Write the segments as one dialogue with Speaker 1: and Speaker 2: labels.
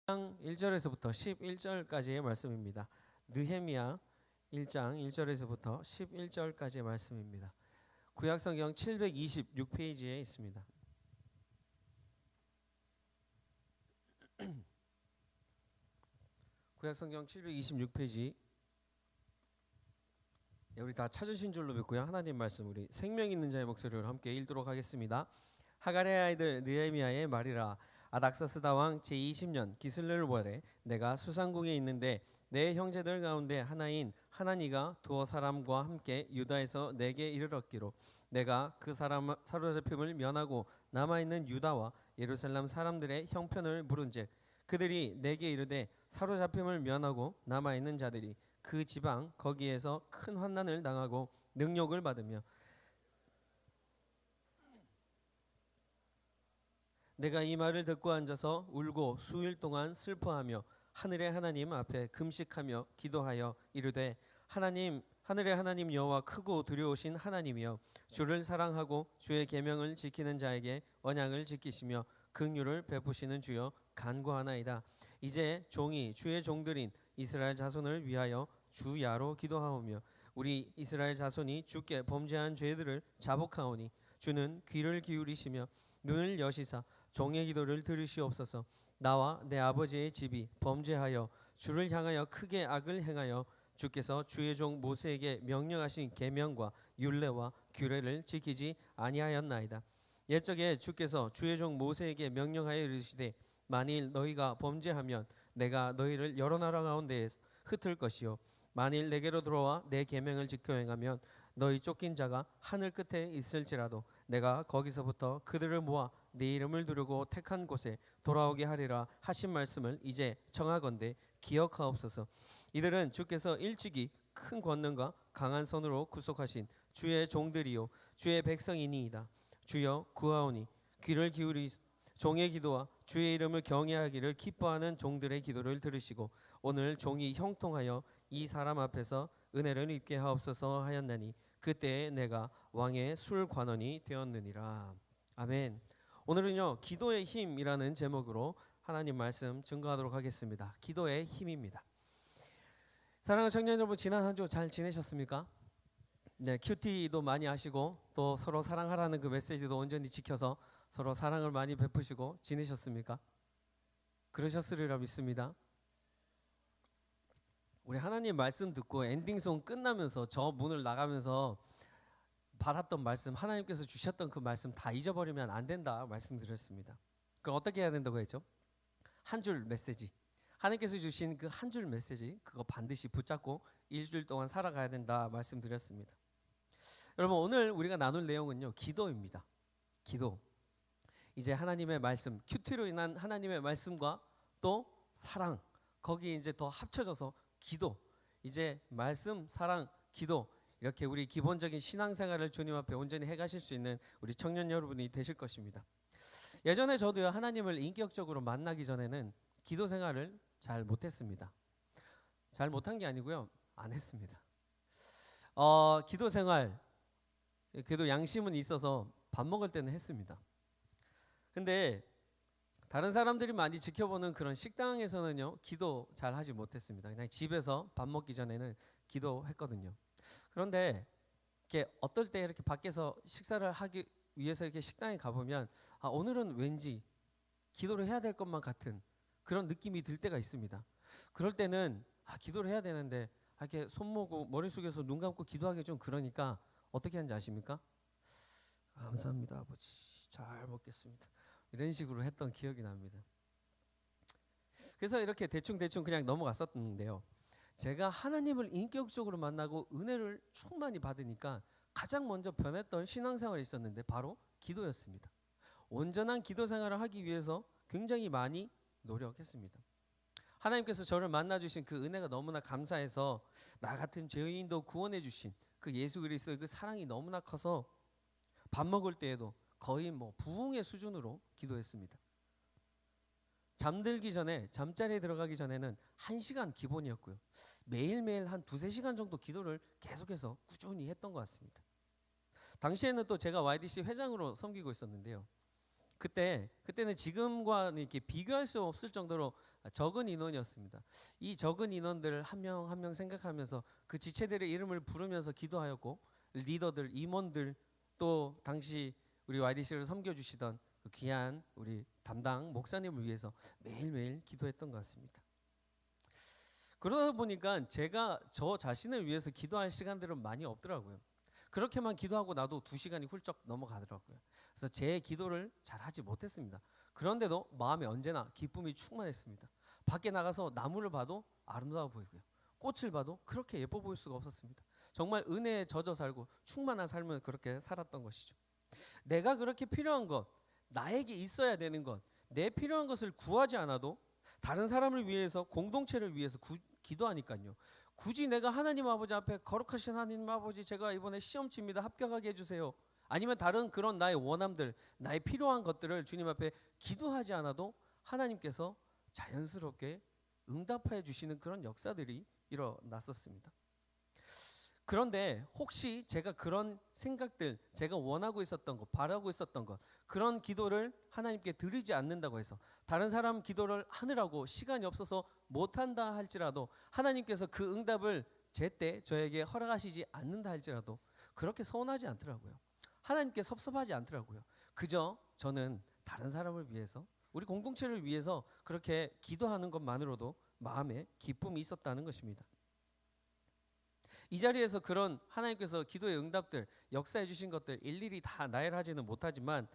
Speaker 1: 1장 1절에서부터 11절까지의 말씀입니다. 느헤미야 1장 1절에서부터 11절까지의 말씀입니다. 구약성경 726페이지에 있습니다. 구약성경 726페이지. 우리 다 찾으신 줄로 믿고요. 하나님 말씀 우리 생명 있는 자의 목소리로 함께 읽도록 하겠습니다. 하갈의 아이들 느헤미야의 말이라. 아닥사스다 왕 제20년 기슬레 월에 내가 수상궁에 있는데 내 형제들 가운데 하나인 하나니가 두어 사람과 함께 유다에서 내게 이르렀기로 내가 그 사람 사로잡힘을 면하고 남아있는 유다와 예루살렘 사람들의 형편을 물은즉 그들이 내게 이르되 사로잡힘을 면하고 남아있는 자들이 그 지방 거기에서 큰 환난을 당하고 능욕을 받으며 내가 이 말을 듣고 앉아서 울고 수일 동안 슬퍼하며 하늘의 하나님 앞에 금식하며 기도하여 이르되 하나님 하늘의 하나님 여호와 크고 두려우신 하나님이여 주를 사랑하고 주의 계명을 지키는 자에게 언약을 지키시며 긍휼을 베푸시는 주여 간구하나이다. 이제 종이 주의 종들인 이스라엘 자손을 위하여 주야로 기도하오며 우리 이스라엘 자손이 주께 범죄한 죄들을 자복하오니 주는 귀를 기울이시며 눈을 여시사 종의 기도를 들으시옵소서. 나와 내 아버지의 집이 범죄하여 주를 향하여 크게 악을 행하여 주께서 주의 종 모세에게 명령하신 계명과 율례와 규례를 지키지 아니하였나이다. 옛적에 주께서 주의 종 모세에게 명령하여 이르시되 만일 너희가 범죄하면 내가 너희를 여러 나라 가운데에 흩을 것이요 만일 내게로 들어와 내 계명을 지켜 행하면 너희 쫓긴 자가 하늘 끝에 있을지라도 내가 거기서부터 그들을 모아 네 이름을 두르고 택한 곳에 돌아오게 하리라 하신 말씀을 이제 청하건대 기억하옵소서. 이들은 주께서 일찍이 큰 권능과 강한 손으로 구속하신 주의 종들이요 주의 백성이니이다. 주여 구하오니 귀를 기울이 종의 기도와 주의 이름을 경외하기를 기뻐하는 종들의 기도를 들으시고 오늘 종이 형통하여 이 사람 앞에서 은혜를 입게 하옵소서 하였나니 그때에 내가 왕의 술관원이 되었느니라. 아멘. 오늘은요 기도의 힘이라는 제목으로 하나님 말씀 증거하도록 하겠습니다. 기도의 힘입니다. 사랑하는 청년 여러분, 지난 한 주 잘 지내셨습니까? 네, 큐티도 많이 하시고 또 서로 사랑하라는 그 메시지도 온전히 지켜서 서로 사랑을 많이 베푸시고 지내셨습니까? 그러셨으리라 믿습니다. 우리 하나님 말씀 듣고 엔딩송 끝나면서 저 문을 나가면서 받았던 말씀, 하나님께서 주셨던 그 말씀 다 잊어버리면 안 된다 말씀드렸습니다. 그럼 어떻게 해야 된다고 했죠? 한 줄 메시지, 하나님께서 주신 그 한 줄 메시지 그거 반드시 붙잡고 일주일 동안 살아가야 된다 말씀드렸습니다. 여러분, 오늘 우리가 나눌 내용은요 기도입니다. 기도. 이제 하나님의 말씀, 큐티로 인한 하나님의 말씀과 또 사랑, 거기 이제 더 합쳐져서 기도. 이제 말씀, 사랑, 기도, 이렇게 우리 기본적인 신앙생활을 주님 앞에 온전히 해가실 수 있는 우리 청년 여러분이 되실 것입니다. 예전에 저도요 하나님을 인격적으로 만나기 전에는 기도 생활을 잘 못했습니다. 잘 못한 게 아니고요, 안 했습니다. 기도 생활 그래도 양심은 있어서 밥 먹을 때는 했습니다. 근데 다른 사람들이 많이 지켜보는 그런 식당에서는요 기도 잘 하지 못했습니다. 그냥 집에서 밥 먹기 전에는 기도했거든요. 그런데 이렇게 어떨 때 이렇게 밖에서 식사를 하기 위해서 이렇게 식당에 가보면 오늘은 왠지 기도를 해야 될 것만 같은 그런 느낌이 들 때가 있습니다. 그럴 때는 기도를 해야 되는데 이렇게 손 모으고 머리 숙여서 눈 감고 기도하기 좀 그러니까 어떻게 하는지 아십니까? 감사합니다 아버지, 잘 먹겠습니다, 이런 식으로 했던 기억이 납니다. 그래서 이렇게 대충 그냥 넘어갔었는데요, 제가 하나님을 인격적으로 만나고 은혜를 충만히 받으니까 가장 먼저 변했던 신앙생활이 있었는데 바로 기도였습니다. 온전한 기도 생활을 하기 위해서 굉장히 많이 노력했습니다. 하나님께서 저를 만나주신 그 은혜가 너무나 감사해서 나 같은 죄인도 구원해 주신 그 예수 그리스도의 그 사랑이 너무나 커서 밥 먹을 때에도 거의 부흥의 수준으로 기도했습니다. 잠들기 전에, 잠자리에 들어가기 전에는 1시간 기본이었고요, 매일매일 한 2-3시간 정도 기도를 계속해서 꾸준히 했던 것 같습니다. 당시에는 또 제가 YDC 회장으로 섬기고 있었는데요, 그때는 지금과 이렇게 비교할 수 없을 정도로 적은 인원이었습니다. 이 적은 인원들을 한 명 한 명 생각하면서 그 지체들의 이름을 부르면서 기도하였고, 리더들, 임원들, 또 당시 우리 YDC를 섬겨주시던 그 귀한 우리 담당 목사님을 위해서 매일매일 기도했던 것 같습니다. 그러다 보니까 제가 저 자신을 위해서 기도할 시간들은 많이 없더라고요. 그렇게만 기도하고 나도 2시간이 훌쩍 넘어가더라고요. 그래서 제 기도를 잘 하지 못했습니다. 그런데도 마음에 언제나 기쁨이 충만했습니다. 밖에 나가서 나무를 봐도 아름다워 보이고요. 꽃을 봐도 그렇게 예뻐 보일 수가 없었습니다. 정말 은혜에 젖어 살고 충만한 삶을 그렇게 살았던 것이죠. 내가 그렇게 필요한 것, 나에게 있어야 되는 것, 내 필요한 것을 구하지 않아도 다른 사람을 위해서, 공동체를 위해서 기도하니까요. 굳이 내가 하나님 아버지 앞에, 거룩하신 하나님 아버지, 제가 이번에 시험 칩니다, 합격하게 해주세요, 아니면 다른 그런 나의 원함들, 나의 필요한 것들을 주님 앞에 기도하지 않아도 하나님께서 자연스럽게 응답해 주시는 그런 역사들이 일어났었습니다. 그런데 혹시 제가 그런 생각들, 제가 원하고 있었던 것, 바라고 있었던 것, 그런 기도를 하나님께 드리지 않는다고 해서, 다른 사람 기도를 하느라고 시간이 없어서 못한다 할지라도, 하나님께서 그 응답을 제때 저에게 허락하시지 않는다 할지라도 그렇게 서운하지 않더라고요. 하나님께 섭섭하지 않더라고요. 그저 저는 다른 사람을 위해서, 우리 공동체를 위해서 그렇게 기도하는 것만으로도 마음에 기쁨이 있었다는 것입니다. 이 자리에서 그런 하나님께서 기도의 응답들, 역사해 주신 것들 일일이 다 나열하지는 못하지만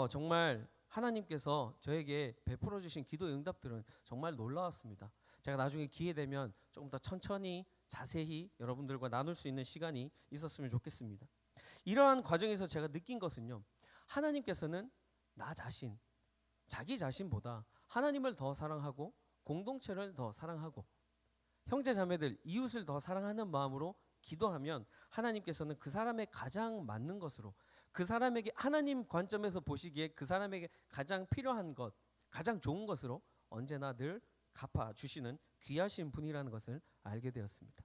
Speaker 1: 정말 하나님께서 저에게 베풀어 주신 기도의 응답들은 정말 놀라웠습니다. 제가 나중에 기회 되면 조금 더 천천히 자세히 여러분들과 나눌 수 있는 시간이 있었으면 좋겠습니다. 이러한 과정에서 제가 느낀 것은요, 하나님께서는 나 자신, 자기 자신보다 하나님을 더 사랑하고 공동체를 더 사랑하고 형제 자매들, 이웃을 더 사랑하는 마음으로 기도하면 하나님께서는 그 사람의 가장 맞는 것으로, 그 사람에게 하나님 관점에서 보시기에 그 사람에게 가장 필요한 것, 가장 좋은 것으로 언제나 늘 갚아주시는 귀하신 분이라는 것을 알게 되었습니다.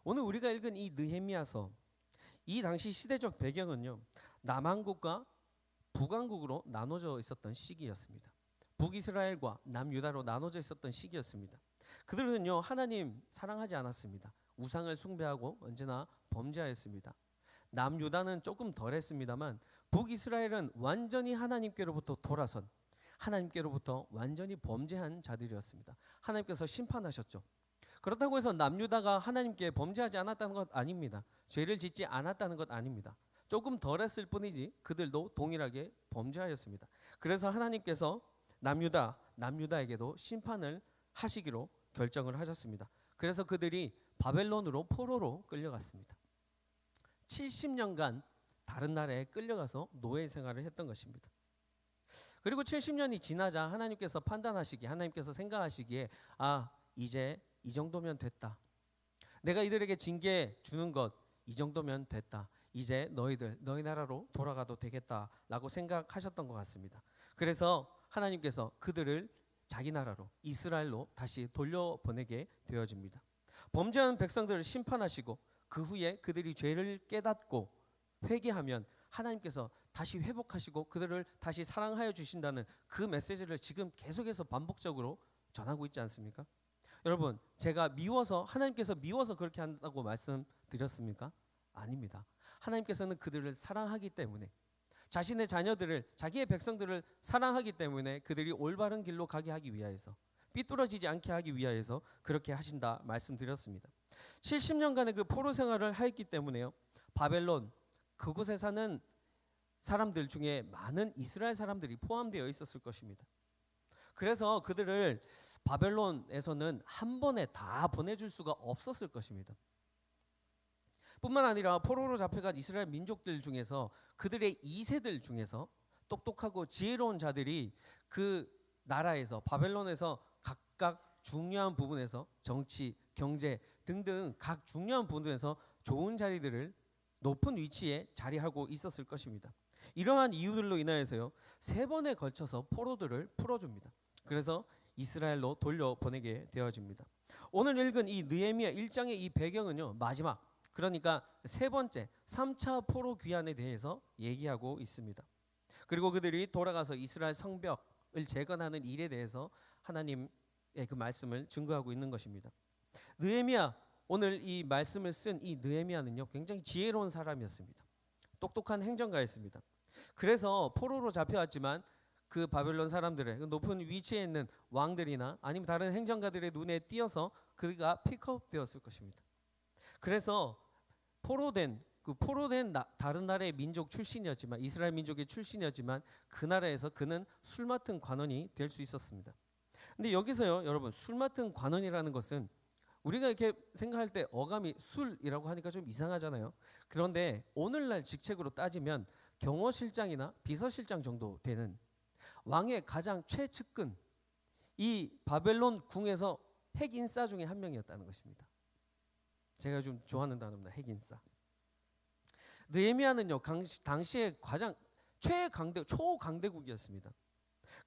Speaker 1: 오늘 우리가 읽은 이 느헤미야서, 이 당시 시대적 배경은요, 남한국과 북한국으로 나눠져 있었던 시기였습니다. 북이스라엘과 남유다로 나눠져 있었던 시기였습니다. 그들은요, 하나님 사랑하지 않았습니다. 우상을 숭배하고 언제나 범죄하였습니다. 남유다는 조금 덜했습니다만 북이스라엘은 완전히 하나님께로부터 돌아선, 하나님께로부터 완전히 범죄한 자들이었습니다. 하나님께서 심판하셨죠. 그렇다고 해서 남유다가 하나님께 범죄하지 않았다는 것 아닙니다. 죄를 짓지 않았다는 것 아닙니다. 조금 덜했을 뿐이지 그들도 동일하게 범죄하였습니다. 그래서 하나님께서 남유다에게도 심판을 하시기로 결정을 하셨습니다. 그래서 그들이 바벨론으로 포로로 끌려갔습니다. 70년간 다른 나라에 끌려가서 노예 생활을 했던 것입니다. 그리고 70년이 지나자 하나님께서 판단하시기에, 하나님께서 생각하시기에, 이제 이 정도면 됐다. 내가 이들에게 징계 주는 것 이 정도면 됐다. 이제 너희 나라로 돌아가도 되겠다라고 생각하셨던 것 같습니다. 그래서 하나님께서 그들을 자기 나라로, 이스라엘로 다시 돌려보내게 되어집니다. 범죄한 백성들을 심판하시고 그 후에 그들이 죄를 깨닫고 회개하면 하나님께서 다시 회복하시고 그들을 다시 사랑하여 주신다는 그 메시지를 지금 계속해서 반복적으로 전하고 있지 않습니까? 여러분, 제가 하나님께서 미워서 그렇게 한다고 말씀드렸습니까? 아닙니다. 하나님께서는 그들을 사랑하기 때문에, 자신의 자녀들을, 자기의 백성들을 사랑하기 때문에 그들이 올바른 길로 가게 하기 위하여서, 삐뚤어지지 않게 하기 위하여서 그렇게 하신다 말씀드렸습니다. 70년간의 그 포로 생활을 하였기 때문에요, 바벨론, 그곳에 사는 사람들 중에 많은 이스라엘 사람들이 포함되어 있었을 것입니다. 그래서 그들을 바벨론에서는 한 번에 다 보내줄 수가 없었을 것입니다. 뿐만 아니라 포로로 잡혀간 이스라엘 민족들 중에서, 그들의 2세들 중에서 똑똑하고 지혜로운 자들이 그 나라에서, 바벨론에서 각각 중요한 부분에서 정치, 경제 등등 각 중요한 부분에서 좋은 자리들을, 높은 위치에 자리하고 있었을 것입니다. 이러한 이유들로 인하여서요, 3번에 걸쳐서 포로들을 풀어줍니다. 그래서 이스라엘로 돌려보내게 되어집니다. 오늘 읽은 이 느헤미야 1장의 이 배경은요, 마지막, 그러니까 3번째 3차 포로 귀환에 대해서 얘기하고 있습니다. 그리고 그들이 돌아가서 이스라엘 성벽을 재건하는 일에 대해서 하나님의 그 말씀을 증거하고 있는 것입니다. 느헤미야, 오늘 이 말씀을 쓴 이 느헤미야는요, 굉장히 지혜로운 사람이었습니다. 똑똑한 행정가였습니다. 그래서 포로로 잡혀왔지만 그 바벨론 사람들의 그 높은 위치에 있는 왕들이나 아니면 다른 행정가들의 눈에 띄어서 그가 픽업 되었을 것입니다. 그래서 포로된 다른 나라의 민족 출신이었지만, 이스라엘 민족의 출신이었지만 그 나라에서 그는 술 맡은 관원이 될 수 있었습니다. 근데 여기서요, 여러분, 술 맡은 관원이라는 것은 우리가 이렇게 생각할 때 어감이 술이라고 하니까 좀 이상하잖아요. 그런데 오늘날 직책으로 따지면 경호실장이나 비서실장 정도 되는 왕의 가장 최측근, 이 바벨론 궁에서 핵인싸 중에 한 명이었다는 것입니다. 제가 좀 좋아하는 단어입니다. 핵인싸. 느헤미야는요, 당시에 가장 초강대국이었습니다.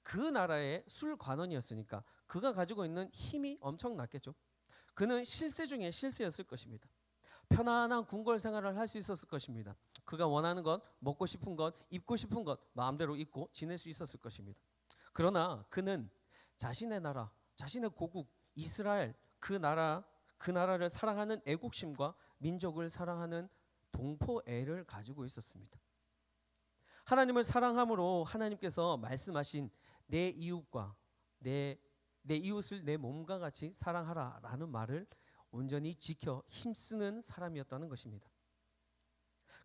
Speaker 1: 그 나라의 술관원이었으니까 그가 가지고 있는 힘이 엄청났겠죠. 그는 실세 중에 실세였을 것입니다. 편안한 궁궐 생활을 할 수 있었을 것입니다. 그가 원하는 것, 먹고 싶은 것, 입고 싶은 것 마음대로 입고 지낼 수 있었을 것입니다. 그러나 그는 자신의 나라, 자신의 고국 이스라엘, 그 나라를 사랑하는 애국심과 민족을 사랑하는 동포애를 가지고 있었습니다. 하나님을 사랑함으로 하나님께서 말씀하신 내 이웃과 내 이웃을 내 몸과 같이 사랑하라라는 말을 온전히 지켜 힘쓰는 사람이었다는 것입니다.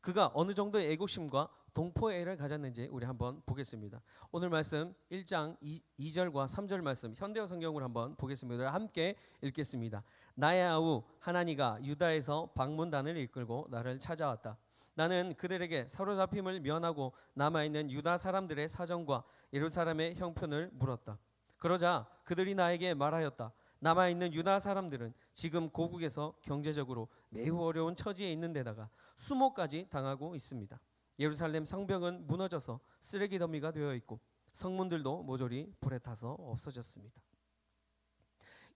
Speaker 1: 그가 어느 정도의 애국심과 동포애를 가졌는지 우리 한번 보겠습니다. 오늘 말씀 1장 2절과 3절 말씀 현대어 성경을 한번 보겠습니다. 함께 읽겠습니다. 나의 아우 하나니가 유다에서 방문단을 이끌고 나를 찾아왔다. 나는 그들에게 사로잡힘을 면하고 남아있는 유다 사람들의 사정과 예루살렘의 형편을 물었다. 그러자 그들이 나에게 말하였다. 남아있는 유다 사람들은 지금 고국에서 경제적으로 매우 어려운 처지에 있는 데다가 수모까지 당하고 있습니다. 예루살렘 성벽은 무너져서 쓰레기 더미가 되어 있고 성문들도 모조리 불에 타서 없어졌습니다.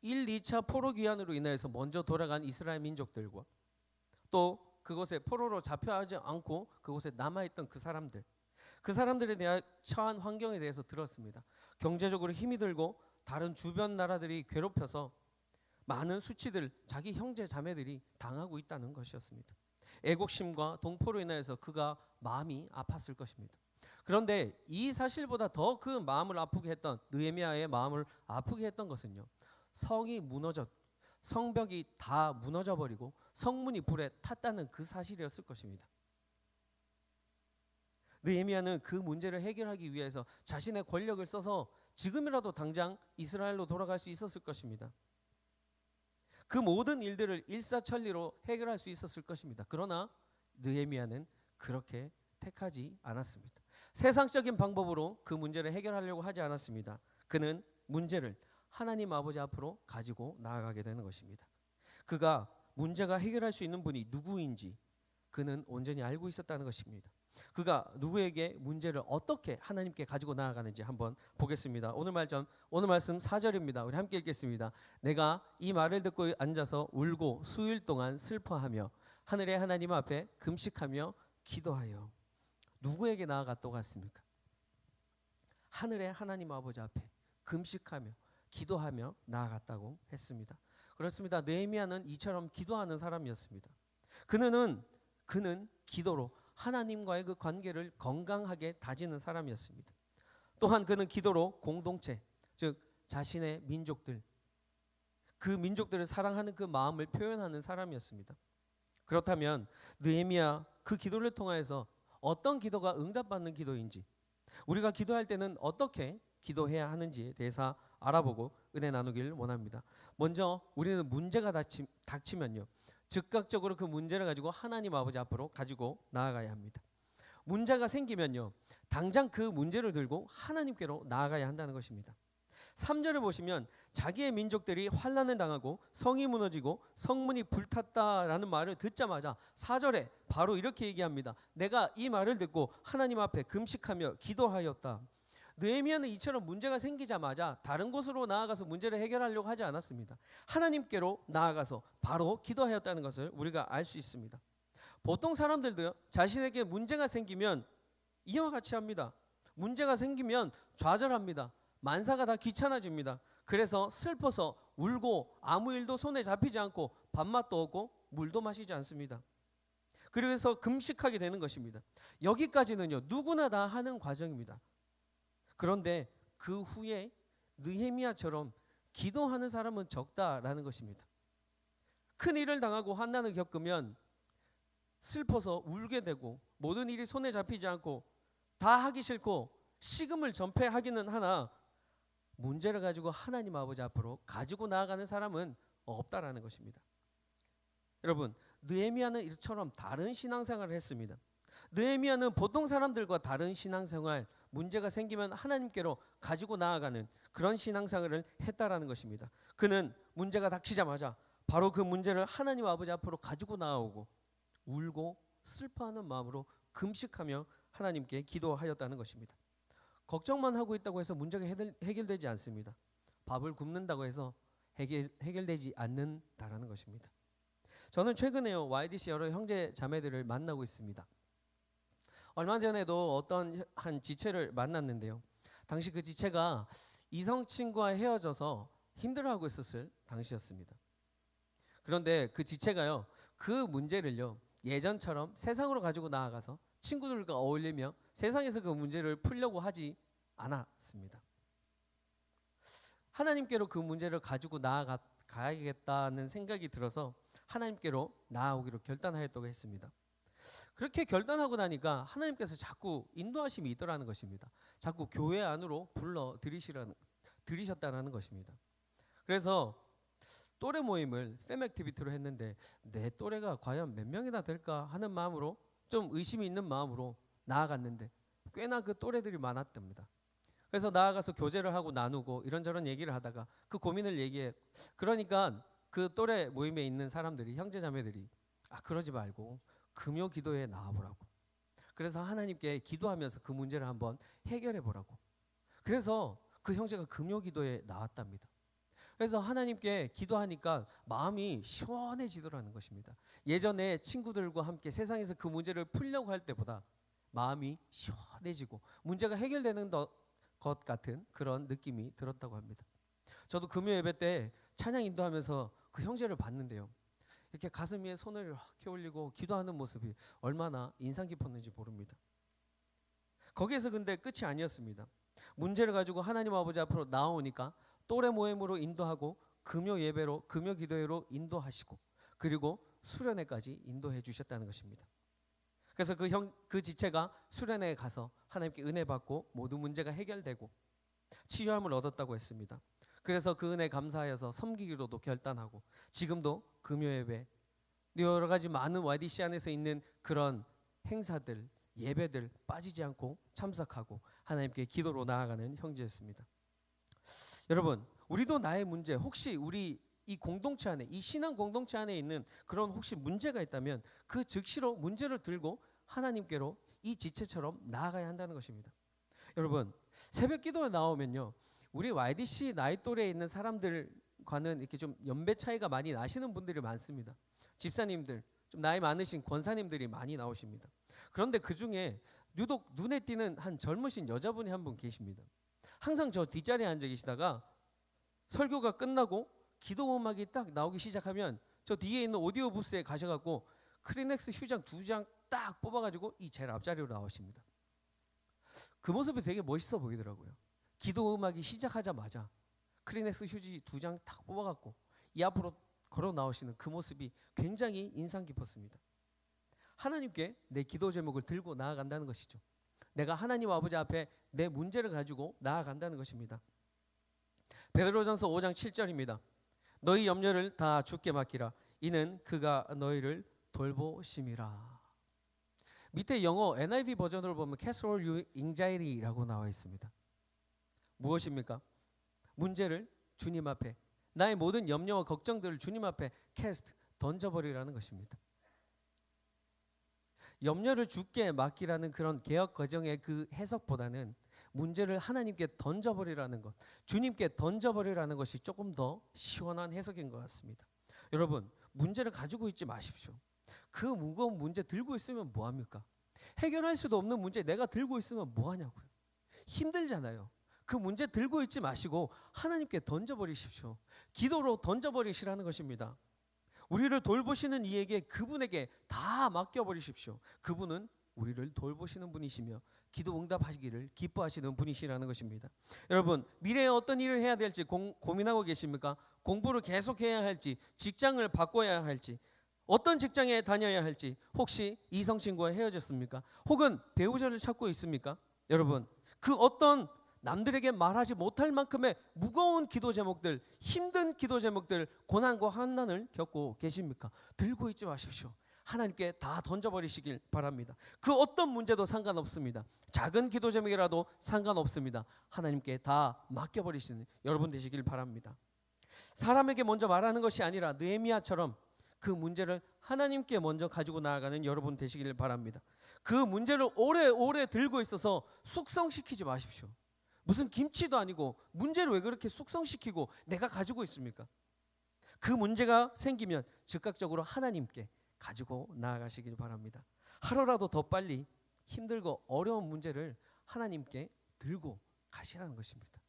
Speaker 1: 1, 2차 포로 귀환으로 인해서 먼저 돌아간 이스라엘 민족들과 또 그곳에 포로로 잡혀하지 않고 그곳에 남아있던 그 사람들에 대한 처한 환경에 대해서 들었습니다. 경제적으로 힘이 들고 다른 주변 나라들이 괴롭혀서 많은 수치들 자기 형제 자매들이 당하고 있다는 것이었습니다. 애국심과 동포로 인해서 그가 마음이 아팠을 것입니다. 그런데 이 사실보다 더 그 마음을 아프게 했던 느헤미야의 마음을 아프게 했던 것은요, 성벽이 다 무너져 버리고 성문이 불에 탔다는 그 사실이었을 것입니다. 느헤미야는 그 문제를 해결하기 위해서 자신의 권력을 써서 지금이라도 당장 이스라엘로 돌아갈 수 있었을 것입니다. 그 모든 일들을 일사천리로 해결할 수 있었을 것입니다. 그러나 느헤미야는 그렇게 택하지 않았습니다. 세상적인 방법으로 그 문제를 해결하려고 하지 않았습니다. 그는 문제를 하나님 아버지 앞으로 가지고 나아가게 되는 것입니다. 그가 문제가 해결할 수 있는 분이 누구인지 그는 온전히 알고 있었다는 것입니다. 그가 누구에게 문제를 어떻게 하나님께 가지고 나아가는지 한번 보겠습니다. 오늘 말씀 4절입니다. 우리 함께 읽겠습니다. 내가 이 말을 듣고 앉아서 울고 수일 동안 슬퍼하며 하늘의 하나님 앞에 금식하며 기도하여. 누구에게 나아갔다고 갔습니까? 하늘의 하나님 아버지 앞에 금식하며 기도하며 나아갔다고 했습니다. 그렇습니다. 느헤미야는 이처럼 기도하는 사람이었습니다. 그는 기도로 하나님과의 그 관계를 건강하게 다지는 사람이었습니다. 또한 그는 기도로 공동체, 즉 자신의 민족들, 그 민족들을 사랑하는 그 마음을 표현하는 사람이었습니다. 그렇다면 느헤미야 그 기도를 통해서 어떤 기도가 응답받는 기도인지, 우리가 기도할 때는 어떻게 기도해야 하는지에 대해서 알아보고 은혜 나누길 원합니다. 먼저 우리는 문제가 닥치면요, 즉각적으로 그 문제를 가지고 하나님 아버지 앞으로 가지고 나아가야 합니다. 문제가 생기면요, 당장 그 문제를 들고 하나님께로 나아가야 한다는 것입니다. 3절을 보시면 자기의 민족들이 환난을 당하고 성이 무너지고 성문이 불탔다라는 말을 듣자마자 4절에 바로 이렇게 얘기합니다. 내가 이 말을 듣고 하나님 앞에 금식하며 기도하였다. 느헤미야는 이처럼 문제가 생기자마자 다른 곳으로 나아가서 문제를 해결하려고 하지 않았습니다. 하나님께로 나아가서 바로 기도하였다는 것을 우리가 알 수 있습니다. 보통 사람들도요, 자신에게 문제가 생기면 이와 같이 합니다. 문제가 생기면 좌절합니다. 만사가 다 귀찮아집니다. 그래서 슬퍼서 울고 아무 일도 손에 잡히지 않고 밥맛도 없고 물도 마시지 않습니다. 그래서 금식하게 되는 것입니다. 여기까지는요, 누구나 다 하는 과정입니다. 그런데 그 후에 느헤미야처럼 기도하는 사람은 적다라는 것입니다. 큰 일을 당하고 환난을 겪으면 슬퍼서 울게 되고 모든 일이 손에 잡히지 않고 다 하기 싫고 식음을 전폐하기는 하나 문제를 가지고 하나님 아버지 앞으로 가지고 나아가는 사람은 없다라는 것입니다. 여러분, 느헤미야는 이처럼 다른 신앙생활을 했습니다. 느헤미야는 보통 사람들과 다른 신앙생활, 문제가 생기면 하나님께로 가지고 나아가는 그런 신앙생활을 했다라는 것입니다. 그는 문제가 닥치자마자 바로 그 문제를 하나님 아버지 앞으로 가지고 나아오고 울고 슬퍼하는 마음으로 금식하며 하나님께 기도하였다는 것입니다. 걱정만 하고 있다고 해서 문제가 해결되지 않습니다. 밥을 굶는다고 해서 해결되지 않는다라는 것입니다. 저는 최근에요, YDC 여러 형제 자매들을 만나고 있습니다. 얼마 전에도 어떤 한 지체를 만났는데요. 당시 그 지체가 이성 친구와 헤어져서 힘들어하고 있었을 당시였습니다. 그런데 그 지체가요, 그 문제를요, 예전처럼 세상으로 가지고 나아가서 친구들과 어울리며 세상에서 그 문제를 풀려고 하지 않았습니다. 하나님께로 그 문제를 가지고 나아가야겠다는 생각이 들어서 하나님께로 나아오기로 결단하였다고 했습니다. 그렇게 결단하고 나니까 하나님께서 자꾸 인도하심이 있더라는 것입니다. 자꾸 교회 안으로 불러 들이셨다는 것입니다. 그래서 또래 모임을 팸 액티비티로 했는데 내 또래가 과연 몇 명이나 될까 하는 마음으로 좀 의심이 있는 마음으로 나아갔는데 꽤나 그 또래들이 많았답니다. 그래서 나아가서 교제를 하고 나누고 이런저런 얘기를 하다가 그 고민을 얘기해. 그러니까 그 또래 모임에 있는 사람들이, 형제자매들이 그러지 말고 금요 기도에 나와보라고. 그래서 하나님께 기도하면서 그 문제를 한번 해결해 보라고. 그래서 그 형제가 금요 기도에 나왔답니다. 그래서 하나님께 기도하니까 마음이 시원해지더라는 것입니다. 예전에 친구들과 함께 세상에서 그 문제를 풀려고 할 때보다 마음이 시원해지고 문제가 해결되는 것 같은 그런 느낌이 들었다고 합니다. 저도 금요 예배 때 찬양 인도하면서 그 형제를 봤는데요, 이렇게 가슴 위에 손을 이렇게 올리고 기도하는 모습이 얼마나 인상 깊었는지 모릅니다. 거기에서 근데 끝이 아니었습니다. 문제를 가지고 하나님 아버지 앞으로 나오니까 또래 모임으로 인도하고 금요 예배로, 금요 기도회로 인도하시고 그리고 수련회까지 인도해 주셨다는 것입니다. 그래서 그 지체가 수련회에 가서 하나님께 은혜 받고 모든 문제가 해결되고 치유함을 얻었다고 했습니다. 그래서 그 은혜 감사하여서 섬기기로도 결단하고 지금도 금요 예배, 여러 가지 많은 YDC 안에서 있는 그런 행사들, 예배들 빠지지 않고 참석하고 하나님께 기도로 나아가는 형제였습니다. 여러분, 우리도 나의 문제, 혹시 우리 이 공동체 안에, 이 신앙 공동체 안에 있는 그런 혹시 문제가 있다면 그 즉시로 문제를 들고 하나님께로 이 지체처럼 나아가야 한다는 것입니다. 여러분, 새벽 기도에 나오면요, 우리 YDC 나이 또래에 있는 사람들과는 이렇게 좀 연배 차이가 많이 나시는 분들이 많습니다. 집사님들, 좀 나이 많으신 권사님들이 많이 나오십니다. 그런데 그 중에 유독 눈에 띄는 한 젊으신 여자분이 한 분 계십니다. 항상 저 뒷자리에 앉아 계시다가 설교가 끝나고 기도 음악이 딱 나오기 시작하면 저 뒤에 있는 오디오 부스에 가셔갖고 크리넥스 휴장 2장 딱 뽑아가지고 이 제일 앞자리로 나오십니다. 그 모습이 되게 멋있어 보이더라고요. 기도 음악이 시작하자마자 크리넥스 휴지 2장 딱 뽑아갖고 이 앞으로 걸어 나오시는 그 모습이 굉장히 인상 깊었습니다. 하나님께 내 기도 제목을 들고 나아간다는 것이죠. 내가 하나님 아버지 앞에 내 문제를 가지고 나아간다는 것입니다. 베드로전서 5장 7절입니다. 너희 염려를 다 주께 맡기라. 이는 그가 너희를 돌보심이라. 밑에 영어 NIV 버전으로 보면 Cast all your anxiety라고 나와 있습니다. 무엇입니까? 문제를 주님 앞에, 나의 모든 염려와 걱정들을 주님 앞에 cast, 던져버리라는 것입니다. 염려를 주께 맡기라는 그런 개혁 과정의 그 해석보다는 문제를 하나님께 던져버리라는 것, 주님께 던져버리라는 것이 조금 더 시원한 해석인 것 같습니다. 여러분, 문제를 가지고 있지 마십시오. 그 무거운 문제 들고 있으면 뭐합니까? 해결할 수도 없는 문제 내가 들고 있으면 뭐하냐고요. 힘들잖아요. 그 문제 들고 있지 마시고 하나님께 던져버리십시오. 기도로 던져버리시라는 것입니다. 우리를 돌보시는 이에게, 그분에게 다 맡겨버리십시오. 그분은 우리를 돌보시는 분이시며 기도 응답하시기를 기뻐하시는 분이시라는 것입니다. 여러분, 미래에 어떤 일을 해야 될지 고민하고 계십니까? 공부를 계속해야 할지, 직장을 바꿔야 할지, 어떤 직장에 다녀야 할지, 혹시 이성 친구와 헤어졌습니까? 혹은 배우자를 찾고 있습니까? 여러분, 그 어떤 남들에게 말하지 못할 만큼의 무거운 기도 제목들, 힘든 기도 제목들, 고난과 환난을 겪고 계십니까? 들고 있지 마십시오. 하나님께 다 던져버리시길 바랍니다. 그 어떤 문제도 상관없습니다. 작은 기도 제목이라도 상관없습니다. 하나님께 다 맡겨버리시는 여러분 되시길 바랍니다. 사람에게 먼저 말하는 것이 아니라 느헤미야처럼 그 문제를 하나님께 먼저 가지고 나아가는 여러분 되시길 바랍니다. 그 문제를 오래 들고 있어서 숙성시키지 마십시오. 무슨 김치도 아니고 문제를 왜 그렇게 숙성시키고 내가 가지고 있습니까? 그 문제가 생기면 즉각적으로 하나님께 가지고 나아가시길 바랍니다. 하루라도 더 빨리 힘들고 어려운 문제를 하나님께 들고 가시라는 것입니다.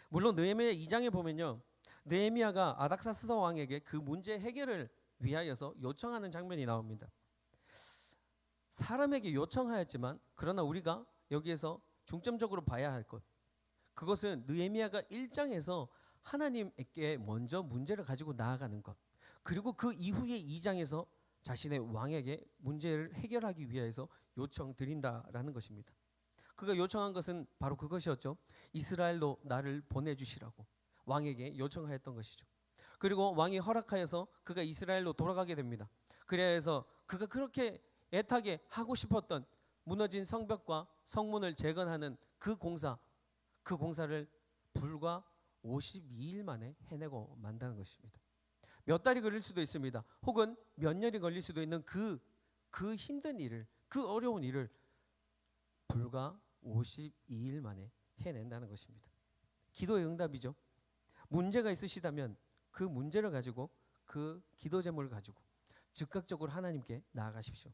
Speaker 1: 물론 느헤미야 2장에 보면요, 느헤미야가 아닥사스다 왕에게 그 문제 해결을 위하여서 요청하는 장면이 나옵니다. 사람에게 요청하였지만 그러나 우리가 여기에서 중점적으로 봐야 할 것, 그것은 느헤미야가 1장에서 하나님께 먼저 문제를 가지고 나아가는 것, 그리고 그 이후에 2장에서 자신의 왕에게 문제를 해결하기 위해서 요청드린다라는 것입니다. 그가 요청한 것은 바로 그것이었죠. 이스라엘로 나를 보내주시라고 왕에게 요청하였던 것이죠. 그리고 왕이 허락하여서 그가 이스라엘로 돌아가게 됩니다. 그래서 그가 그렇게 애타게 하고 싶었던 무너진 성벽과 성문을 재건하는 그 공사를 불과 52일 만에 해내고 만다는 것입니다. 몇 달이 걸릴 수도 있습니다. 혹은 몇 년이 걸릴 수도 있는 그 힘든 일을, 그 어려운 일을 불과 52일 만에 해낸다는 것입니다. 기도의 응답이죠. 문제가 있으시다면 그 문제를 가지고, 그 기도 제목을 가지고 즉각적으로 하나님께 나아가십시오.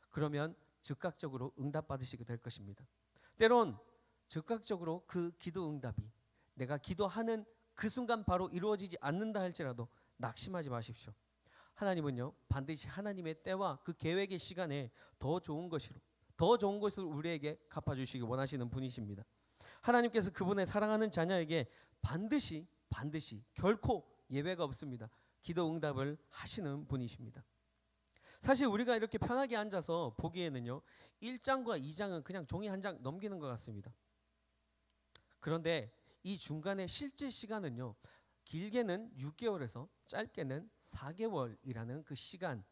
Speaker 1: 그러면 즉각적으로 응답받으시게 될 것입니다. 때론 즉각적으로 그 기도 응답이 내가 기도하는 그 순간 바로 이루어지지 않는다 할지라도 낙심하지 마십시오. 하나님은요, 반드시 하나님의 때와 그 계획의 시간에 더 좋은 것을 우리에게 갚아주시기 원하시는 분이십니다. 하나님께서 그분의 사랑하는 자녀에게 반드시 결코 예외가 없습니다. 기도 응답을 하시는 분이십니다. 사실 우리가 이렇게 편하게 앉아서 보기에는요, 1장과 2장은 그냥 종이 한 장 넘기는 것 같습니다. 그런데 이 중간에 실제 시간은요, 길게는 6개월에서 짧게는 4개월이라는 그 시간의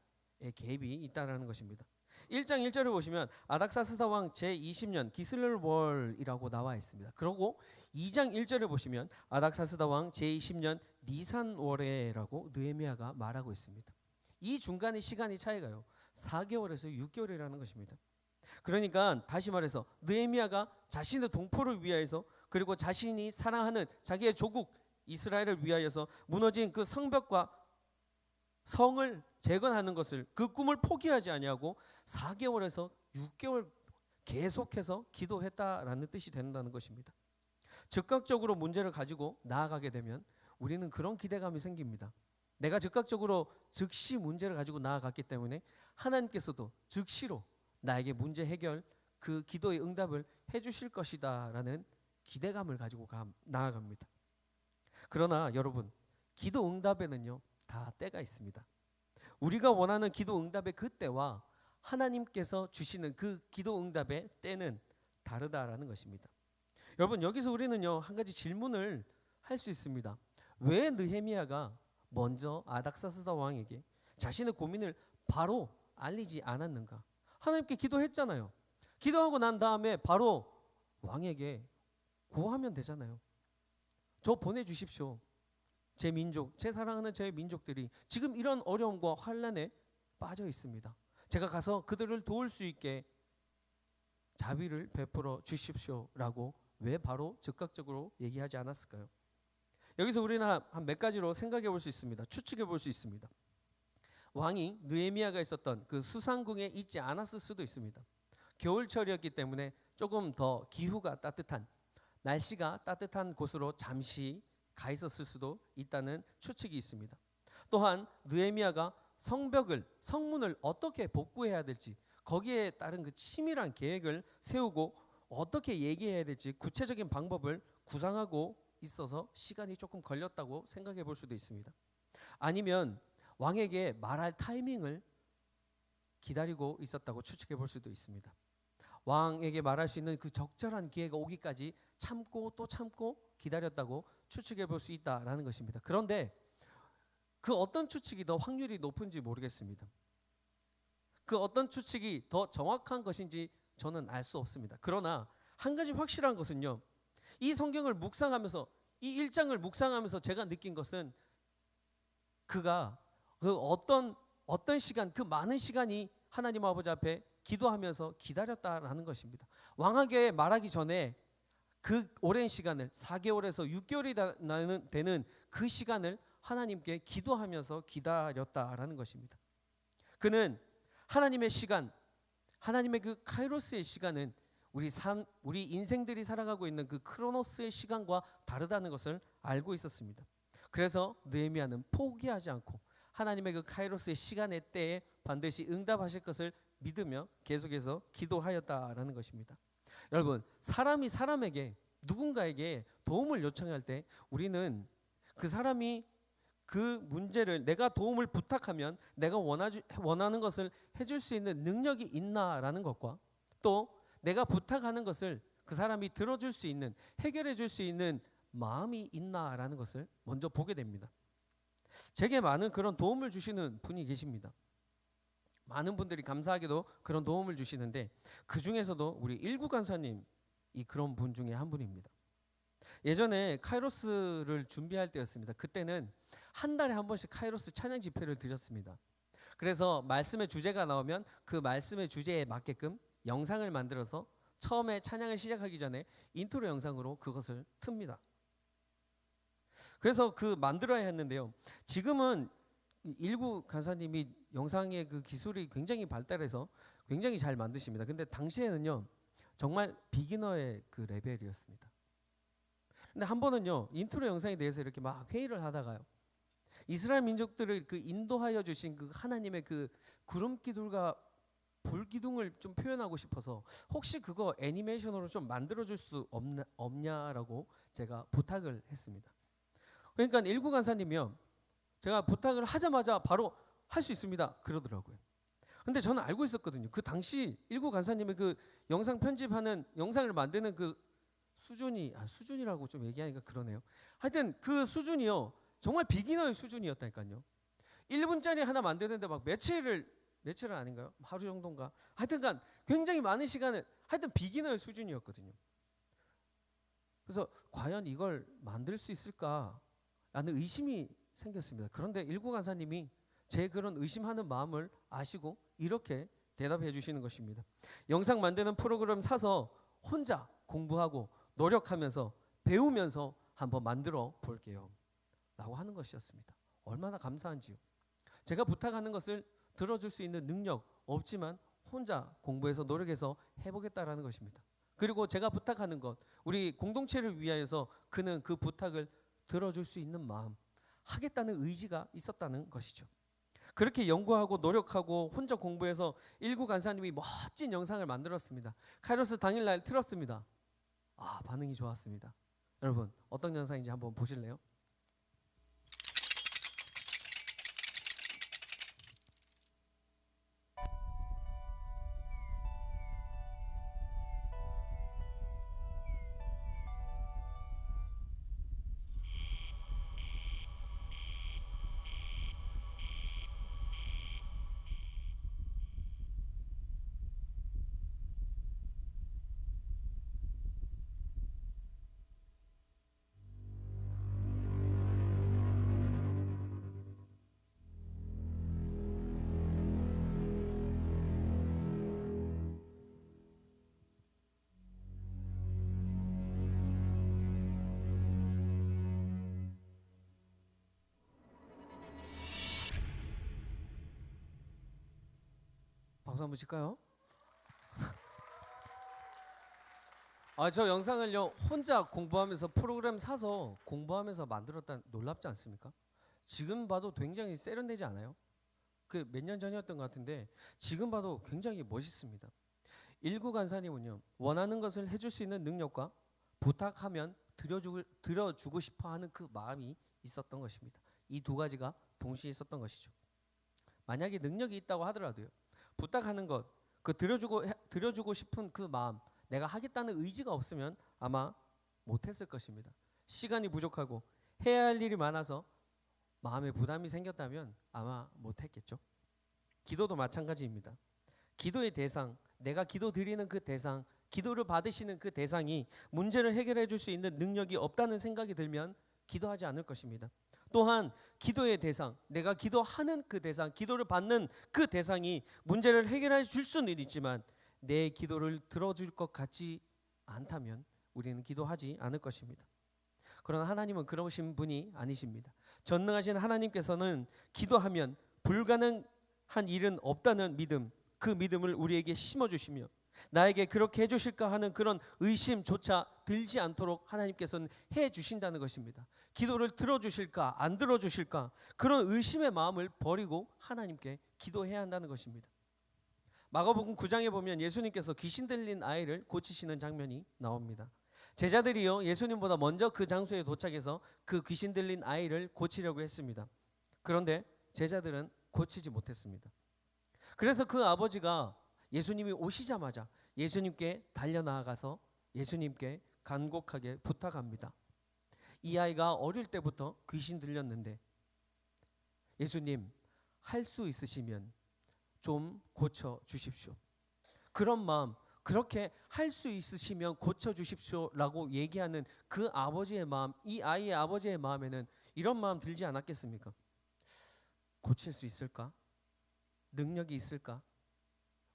Speaker 1: 갭이 있다는 것입니다. 1장 1절을 보시면 아닥사스다 왕 제20년 기슬월이라고 나와 있습니다. 그리고 2장 1절을 보시면 아닥사스다 왕 제20년 니산월에라고 느헤미야가 말하고 있습니다. 이 중간의 시간이 차이가요, 4개월에서 6개월이라는 것입니다. 그러니까 다시 말해서 느헤미야가 자신의 동포를 위하여서, 그리고 자신이 사랑하는 자기의 조국 이스라엘을 위하여서 무너진 그 성벽과 성을 재건하는 것을, 그 꿈을 포기하지 아니하고 4개월에서 6개월 계속해서 기도했다라는 뜻이 된다는 것입니다. 즉각적으로 문제를 가지고 나아가게 되면 우리는 그런 기대감이 생깁니다. 내가 즉각적으로 즉시 문제를 가지고 나아갔기 때문에 하나님께서도 즉시로 나에게 문제 해결, 그 기도의 응답을 해주실 것이다 라는 기대감을 가지고 나아갑니다. 그러나 여러분, 기도 응답에는요, 다 때가 있습니다. 우리가 원하는 기도 응답의 그 때와 하나님께서 주시는 그 기도 응답의 때는 다르다라는 것입니다. 여러분, 여기서 우리는요, 한 가지 질문을 할 수 있습니다. 왜 느헤미야가 먼저 아닥사스다 왕에게 자신의 고민을 바로 알리지 않았는가? 하나님께 기도했잖아요. 기도하고 난 다음에 바로 왕에게 구하면 되잖아요. 저 보내주십시오. 제 민족, 제 사랑하는 제 민족들이 지금 이런 어려움과 환난에 빠져 있습니다. 제가 가서 그들을 도울 수 있게 자비를 베풀어 주십시오라고 왜 바로 즉각적으로 얘기하지 않았을까요? 여기서 우리는 한 몇 가지로 생각해 볼 수 있습니다. 추측해 볼 수 있습니다. 왕이 느헤미야가 있었던 그 수상궁에 있지 않았을 수도 있습니다. 겨울철이었기 때문에 조금 더 기후가 따뜻한, 날씨가 따뜻한 곳으로 잠시 가 있었을 수도 있다는 추측이 있습니다. 또한 느헤미야가 성문을 어떻게 복구해야 될지, 거기에 따른 그 치밀한 계획을 세우고 어떻게 얘기해야 될지 구체적인 방법을 구상하고 있어서 시간이 조금 걸렸다고 생각해 볼 수도 있습니다. 아니면 왕에게 말할 타이밍을 기다리고 있었다고 추측해 볼 수도 있습니다. 왕에게 말할 수 있는 그 적절한 기회가 오기까지 참고 또 참고 기다렸다고 추측해 볼 수 있다라는 것입니다. 그런데 그 어떤 추측이 더 확률이 높은지 모르겠습니다. 그 어떤 추측이 더 정확한 것인지 저는 알 수 없습니다. 그러나 한 가지 확실한 것은요, 이 성경을 묵상하면서, 이 1장을 묵상하면서 제가 느낀 것은 그가 그 어떤 시간, 그 많은 시간이 하나님 아버지 앞에 기도하면서 기다렸다라는 것입니다. 왕에게 말하기 전에 그 오랜 시간을, 4개월에서 6개월이 되는 그 시간을 하나님께 기도하면서 기다렸다라는 것입니다. 그는 하나님의 시간, 하나님의 그 카이로스의 시간은 우리 인생들이 살아가고 있는 그 크로노스의 시간과 다르다는 것을 알고 있었습니다. 그래서 느헤미야는 포기하지 않고 하나님의 그 카이로스의 시간의 때에 반드시 응답하실 것을 믿으며 계속해서 기도하였다라는 것입니다. 여러분, 사람이 사람에게, 누군가에게 도움을 요청할 때 우리는 그 사람이 그 문제를, 내가 도움을 부탁하면 내가 원하는 것을 해줄 수 있는 능력이 있나라는 것과, 또 내가 부탁하는 것을 그 사람이 들어줄 수 있는, 해결해 줄 수 있는 마음이 있나라는 것을 먼저 보게 됩니다. 제게 많은 그런 도움을 주시는 분이 계십니다. 많은 분들이 감사하게도 그런 도움을 주시는데, 그 중에서도 우리 일구 간사님이 그런 분 중에 한 분입니다. 예전에 카이로스를 준비할 때였습니다. 그때는 한 달에 한 번씩 카이로스 찬양 집회를 드렸습니다. 그래서 말씀의 주제가 나오면 그 말씀의 주제에 맞게끔 영상을 만들어서 처음에 찬양을 시작하기 전에 인트로 영상으로 그것을 틉니다. 그래서 그 만들어야 했는데요. 지금은 일구 간사님이 영상의 그 기술이 굉장히 발달해서 굉장히 잘 만드십니다. 근데 당시에는요, 정말 비기너의 그 레벨이었습니다. 근데 한 번은요, 인트로 영상에 대해서 이렇게 막 회의를 하다가요, 이스라엘 민족들을 그 인도하여 주신 그 하나님의 그 구름 기둥과 불 기둥을 좀 표현하고 싶어서 혹시 그거 애니메이션으로 좀 만들어 줄 수 없냐라고 제가 부탁을 했습니다. 그러니까 일구 간사님이요, 제가 부탁을 하자마자 바로 할 수 있습니다 그러더라고요. 근데 저는 알고 있었거든요. 그 당시 일구 간사님의 그 영상 편집하는, 영상을 만드는 그 수준이라고 좀 얘기하니까 그러네요. 하여튼 그 수준이요, 정말 비기너의 수준이었다니까요. 1분짜리 하나 만드는데 막 며칠은 아닌가요? 하루 정도인가? 하여튼간 굉장히 많은 시간을, 하여튼 비기너의 수준이었거든요. 그래서 과연 이걸 만들 수 있을까라는 의심이 생겼습니다. 그런데 일구 간사님이 제 그런 의심하는 마음을 아시고 이렇게 대답해 주시는 것입니다. 영상 만드는 프로그램 사서 혼자 공부하고 노력하면서 배우면서 한번 만들어 볼게요 라고 하는 것이었습니다. 얼마나 감사한지요. 제가 부탁하는 것을 들어줄 수 있는 능력 없지만 혼자 공부해서 노력해서 해보겠다라는 것입니다. 그리고 제가 부탁하는 것, 우리 공동체를 위하여서 그는 그 부탁을 들어줄 수 있는 마음, 하겠다는 의지가 있었다는 것이죠. 그렇게 연구하고 노력하고 혼자 공부해서 일구 간사님이 멋진 영상을 만들었습니다. 카이로스 당일날 틀었습니다. 반응이 좋았습니다. 여러분, 어떤 영상인지 한번 보실래요? 박수 한번 칠까요? 저 영상을요 혼자 공부하면서 프로그램 사서 공부하면서 만들었다. 놀랍지 않습니까? 지금 봐도 굉장히 세련되지 않아요? 그 몇 년 전이었던 것 같은데 지금 봐도 굉장히 멋있습니다. 일구 간사님은요 원하는 것을 해줄 수 있는 능력과 부탁하면 들어주고 싶어하는 그 마음이 있었던 것입니다. 이 두 가지가 동시에 있었던 것이죠. 만약에 능력이 있다고 하더라도요 부탁하는 것, 그 들어주고 싶은 그 마음, 내가 하겠다는 의지가 없으면 아마 못했을 것입니다. 시간이 부족하고 해야 할 일이 많아서 마음에 부담이 생겼다면 아마 못했겠죠. 기도도 마찬가지입니다. 기도의 대상, 내가 기도 드리는 그 대상, 기도를 받으시는 그 대상이 문제를 해결해 줄 수 있는 능력이 없다는 생각이 들면 기도하지 않을 것입니다. 또한 기도의 대상, 내가 기도하는 그 대상, 기도를 받는 그 대상이 문제를 해결해 줄 수는 있지만 내 기도를 들어줄 것 같지 않다면 우리는 기도하지 않을 것입니다. 그러나 하나님은 그러신 분이 아니십니다. 전능하신 하나님께서는 기도하면 불가능한 일은 없다는 믿음, 그 믿음을 우리에게 심어주시며 나에게 그렇게 해주실까 하는 그런 의심조차 들지 않도록 하나님께서는 해주신다는 것입니다. 기도를 들어주실까 안 들어주실까 그런 의심의 마음을 버리고 하나님께 기도해야 한다는 것입니다. 마가복음 9장에 보면 예수님께서 귀신 들린 아이를 고치시는 장면이 나옵니다. 제자들이요 예수님보다 먼저 그 장소에 도착해서 그 귀신 들린 아이를 고치려고 했습니다. 그런데 제자들은 고치지 못했습니다. 그래서 그 아버지가 예수님이 오시자마자 예수님께 달려나가서 예수님께 간곡하게 부탁합니다. 이 아이가 어릴 때부터 귀신 들렸는데 예수님 할 수 있으시면 좀 고쳐 주십시오. 그런 마음, 그렇게 할 수 있으시면 고쳐 주십시오라고 얘기하는 그 아버지의 마음, 이 아이의 아버지의 마음에는 이런 마음 들지 않았겠습니까? 고칠 수 있을까? 능력이 있을까?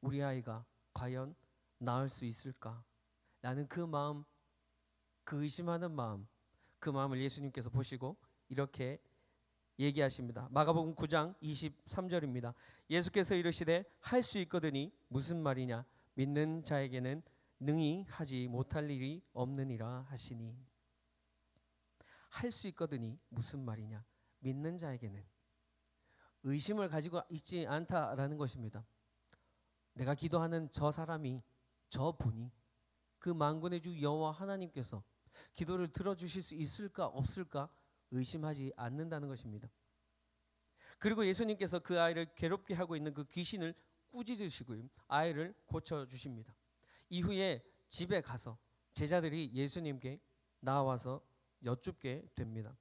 Speaker 1: 우리 아이가 과연 나을 수 있을까? 라는 그 마음, 그 의심하는 마음, 그 마음을 예수님께서 보시고 이렇게 얘기하십니다. 마가복음 9장 23절입니다. 예수께서 이르시되 할 수 있거든이 무슨 말이냐? 믿는 자에게는 능히 하지 못할 일이 없느니라 하시니. 할 수 있거든이 무슨 말이냐? 믿는 자에게는 의심을 가지고 있지 않다라는 것입니다. 내가 기도하는 저 사람이, 저 분이, 그 만군의 주 여호와 하나님께서 기도를 들어주실 수 있을까 없을까 의심하지 않는다는 것입니다. 그리고 예수님께서 그 아이를 괴롭게 하고 있는 그 귀신을 꾸짖으시고요 아이를 고쳐주십니다. 이후에 집에 가서 제자들이 예수님께 나와서 여쭙게 됩니다.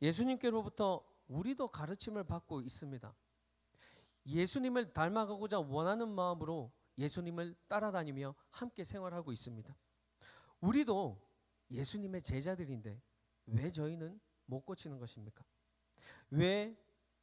Speaker 1: 예수님께로부터 우리도 가르침을 받고 있습니다. 예수님을 닮아가고자 원하는 마음으로 예수님을 따라다니며 함께 생활하고 있습니다. 우리도 예수님의 제자들인데 왜 저희는 못 고치는 것입니까? 왜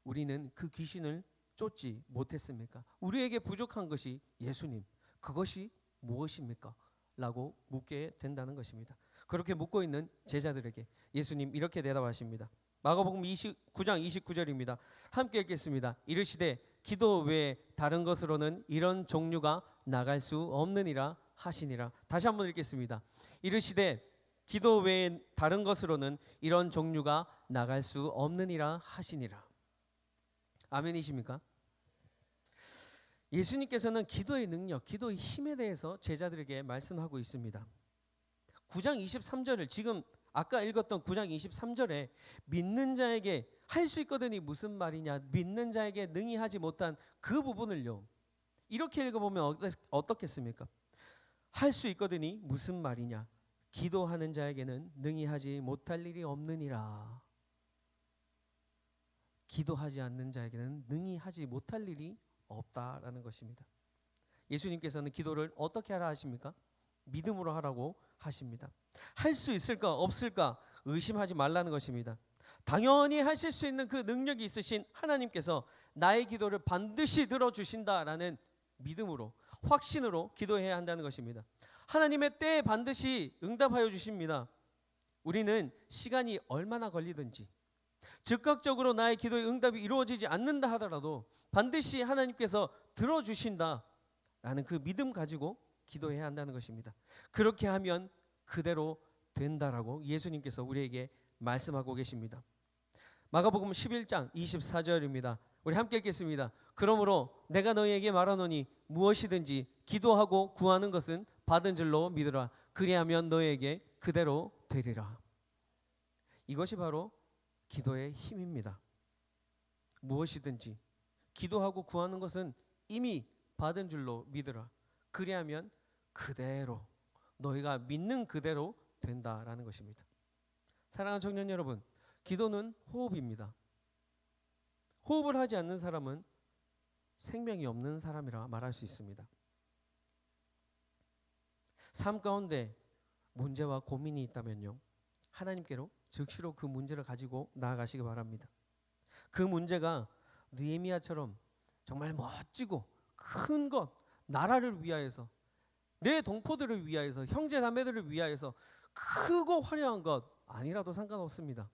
Speaker 1: 우리는 그 귀신을 쫓지 못했습니까? 우리에게 부족한 것이 예수님, 그것이 무엇입니까? 라고 묻게 된다는 것입니다. 그렇게 묻고 있는 제자들에게 예수님 이렇게 대답하십니다. 마가복음 29장 29절입니다. 함께 읽겠습니다. 이르시되 기도 외에 다른 것으로는 이런 종류가 나갈 수 없느니라 하시니라. 다시 한번 읽겠습니다. 이르시되 기도 외에 다른 것으로는 이런 종류가 나갈 수 없느니라 하시니라. 아멘이십니까? 예수님께서는 기도의 능력, 기도의 힘에 대해서 제자들에게 말씀하고 있습니다. 9장 23절을 지금 아까 읽었던 9장 23절에 믿는 자에게 할 수 있거든이 무슨 말이냐, 믿는 자에게 능히 하지 못한 그 부분을요 이렇게 읽어보면 어떻겠습니까? 할 수 있거든이 무슨 말이냐, 기도하는 자에게는 능히 하지 못할 일이 없느니라. 기도하지 않는 자에게는 능히 하지 못할 일이 없다라는 것입니다. 예수님께서는 기도를 어떻게 하라 하십니까? 믿음으로 하라고 하십니다. 할 수 있을까 없을까 의심하지 말라는 것입니다. 당연히 하실 수 있는 그 능력이 있으신 하나님께서 나의 기도를 반드시 들어주신다라는 믿음으로, 확신으로 기도해야 한다는 것입니다. 하나님의 때에 반드시 응답하여 주십니다. 우리는 시간이 얼마나 걸리든지 즉각적으로 나의 기도의 응답이 이루어지지 않는다 하더라도 반드시 하나님께서 들어주신다라는 그 믿음 가지고 기도해야 한다는 것입니다. 그렇게 하면 그대로 된다라고 예수님께서 우리에게 말씀하고 계십니다. 마가복음 11장 24절입니다. 우리 함께 읽겠습니다. 그러므로 내가 너희에게 말하노니 무엇이든지 기도하고 구하는 것은 받은 줄로 믿으라. 그리하면 너희에게 그대로 되리라. 이것이 바로 기도의 힘입니다. 무엇이든지 기도하고 구하는 것은 이미 받은 줄로 믿으라. 그리하면 그대로, 너희가 믿는 그대로 된다라는 것입니다. 사랑하는 청년 여러분, 기도는 호흡입니다. 호흡을 하지 않는 사람은 생명이 없는 사람이라 말할 수 있습니다. 삶 가운데 문제와 고민이 있다면요, 하나님께로 즉시로 그 문제를 가지고 나아가시기 바랍니다. 그 문제가 느헤미야처럼 정말 멋지고 큰 것, 나라를 위하여서, 내 동포들을 위하여서, 형제 자매들을 위하여서 크고 화려한 것 아니라도 상관없습니다.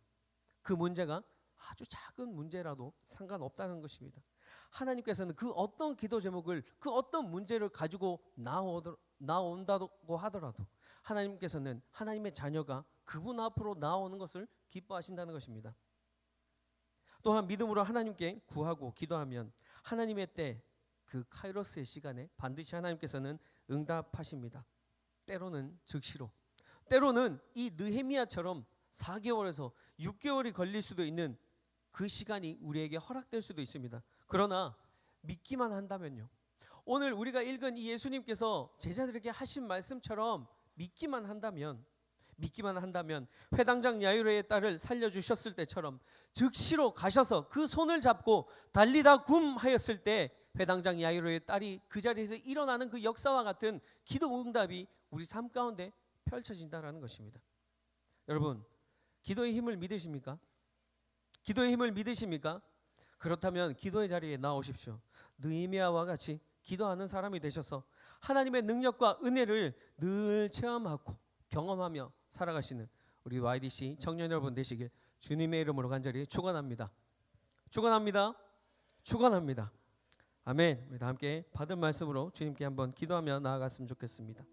Speaker 1: 그 문제가 아주 작은 문제라도 상관없다는 것입니다. 하나님께서는 그 어떤 기도 제목을, 그 어떤 문제를 가지고 나온다고 하더라도 하나님께서는 하나님의 자녀가 그분 앞으로 나오는 것을 기뻐하신다는 것입니다. 또한 믿음으로 하나님께 구하고 기도하면 하나님의 때, 그 카이로스의 시간에 반드시 하나님께서는 응답하십니다. 때로는 즉시로, 때로는 이 느헤미야처럼 4개월에서 6개월이 걸릴 수도 있는 그 시간이 우리에게 허락될 수도 있습니다. 그러나 믿기만 한다면요, 오늘 우리가 읽은 이 예수님께서 제자들에게 하신 말씀처럼 믿기만 한다면 회당장 야이로의 딸을 살려주셨을 때처럼 즉시로 가셔서 그 손을 잡고 달리다 굼 하였을 때 회당장 야이로의 딸이 그 자리에서 일어나는 그 역사와 같은 기도 응답이 우리 삶 가운데 펼쳐진다는 것입니다. 여러분, 기도의 힘을 믿으십니까? 기도의 힘을 믿으십니까? 그렇다면 기도의 자리에 나오십시오. 느헤미야와 같이 기도하는 사람이 되셔서 하나님의 능력과 은혜를 늘 체험하고 경험하며 살아가시는 우리 YDC 청년 여러분 되시길 주님의 이름으로 간절히 축원합니다. 축원합니다. 축원합니다. 아멘. 우리 다 함께 받은 말씀으로 주님께 한번 기도하며 나아갔으면 좋겠습니다.